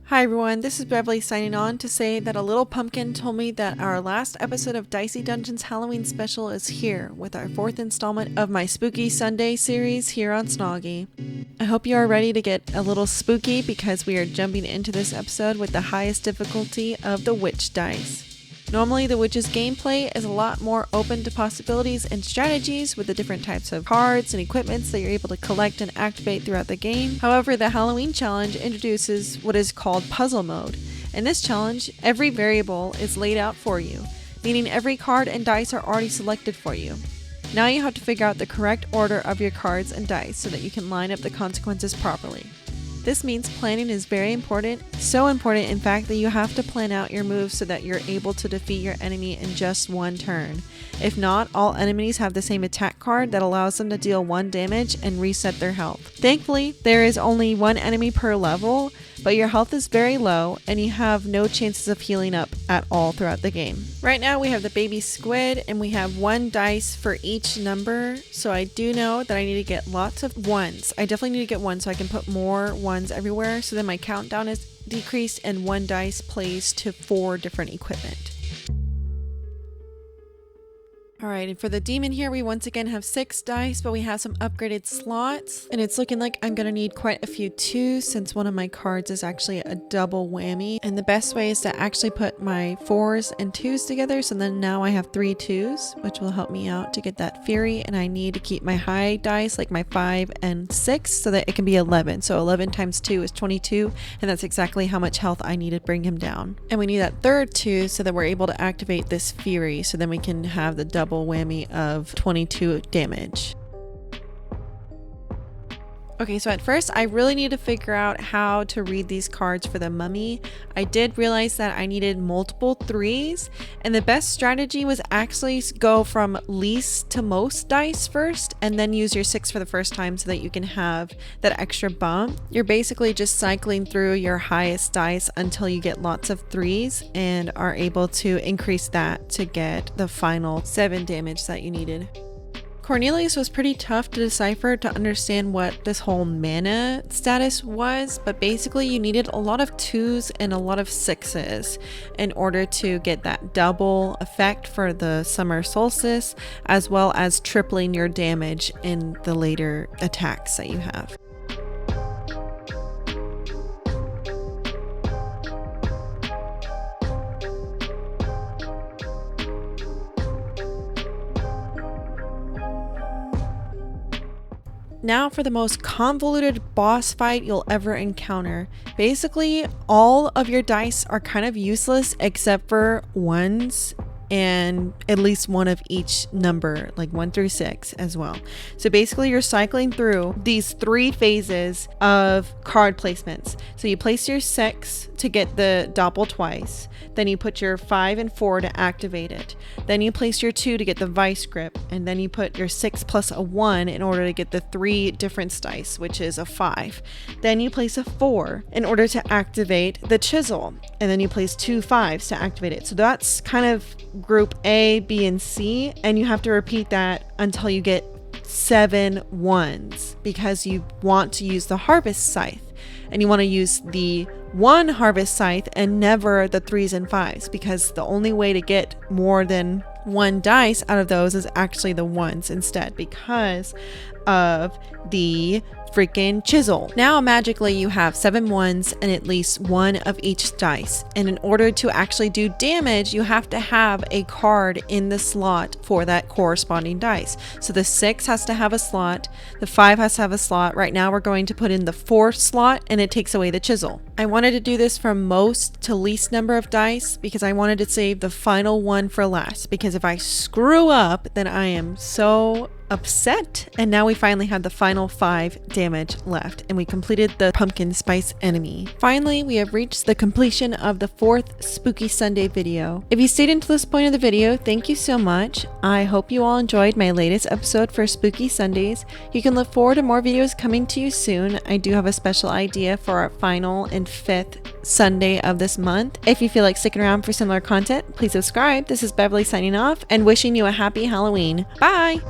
Hi everyone, this is Beverly signing on to say that a little pumpkin told me that our last episode of Dicey Dungeons Halloween Special is here with our 4th installment of my Spooky Sunday series here on Snoggy. I hope you are ready to get a little spooky because we are jumping into this episode with the highest difficulty of the Witch Dice. Normally the Witch's gameplay is a lot more open to possibilities and strategies with the different types of cards and equipments that you're able to collect and activate throughout the game. However, the Halloween challenge introduces what is called puzzle mode. In this challenge, every variable is laid out for you, meaning every card and dice are already selected for you. Now you have to figure out the correct order of your cards and dice so that you can line up the consequences properly. This means planning is very important, so important in fact that you have to plan out your moves so that you're able to defeat your enemy in just one turn. If not, all enemies have the same attack card that allows them to deal 1 damage and reset their health. Thankfully, there is only 1 enemy per level, but your health is very low and you have no chances of healing up at all throughout the game. Right now we have the baby squid and we have 1 dice for each number, so I do know that I need to get lots of 1s. I definitely need to get 1 so I can put more 1s everywhere, so then my countdown is decreased and 1 dice plays to 4 different equipment. Alright, and for the demon here, we once again have 6 dice, but we have some upgraded slots, and it's looking like I'm going to need quite a few 2s since one of my cards is actually a double whammy, and the best way is to actually put my 4s and 2s together, so then now I have 3 2s, which will help me out to get that fury, and I need to keep my high dice, like my 5 and 6, so that it can be 11, so 11 times 2 is 22, and that's exactly how much health I need to bring him down. And we need that third 2 so that we're able to activate this fury, so then we can have the double whammy of 22 damage. Okay, so at first I really need to figure out how to read these cards for the mummy. I did realize that I needed multiple 3s, and the best strategy was actually go from least to most dice first and then use your 6 for the first time so that you can have that extra bump. You're basically just cycling through your highest dice until you get lots of 3s and are able to increase that to get the final 7 damage that you needed. Cornelius was pretty tough to decipher to understand what this whole mana status was, but basically you needed a lot of 2s and a lot of 6s in order to get that double effect for the summer solstice, as well as tripling your damage in the later attacks that you have. Now for the most convoluted boss fight you'll ever encounter. Basically, all of your dice are kind of useless except for 1s and at least 1 of each number, like 1 through 6 as well. So basically you're cycling through these 3 phases of card placements. So you place your 6 to get the doppel twice, then you put your 5 and 4 to activate it, then you place your 2 to get the vice grip, and then you put your 6 plus a 1 in order to get the 3 difference dice, which is a 5. Then you place a 4 in order to activate the chisel, and then you place 2 5s to activate it. So that's kind of group A, B, and C, and you have to repeat that until you get 7 1s because you want to use the harvest scythe, and you want to use the 1 harvest scythe and never the 3s and 5s, because the only way to get more than 1 dice out of those is actually the 1s instead because of the freaking chisel. Now magically you have 7 1s and at least 1 of each dice, and in order to actually do damage you have to have a card in the slot for that corresponding dice. So the 6 has to have a slot, the 5 has to have a slot. Right now we're going to put in the 4th slot and it takes away the chisel. I wanted to do this from most to least number of dice because I wanted to save the final one for last, because if I screw up then I am so upset. And now we finally have the final 5 damage left, and we completed the pumpkin spice enemy. Finally, we have reached the completion of the 4th Spooky Sunday video. If you stayed until this point of the video, thank you so much. I hope you all enjoyed my latest episode for Spooky Sundays. You can look forward to more videos coming to you soon. I do have a special idea for our final and 5th Sunday of this month. If you feel like sticking around for similar content, please subscribe. This is Beverly signing off and wishing you a happy Halloween. Bye!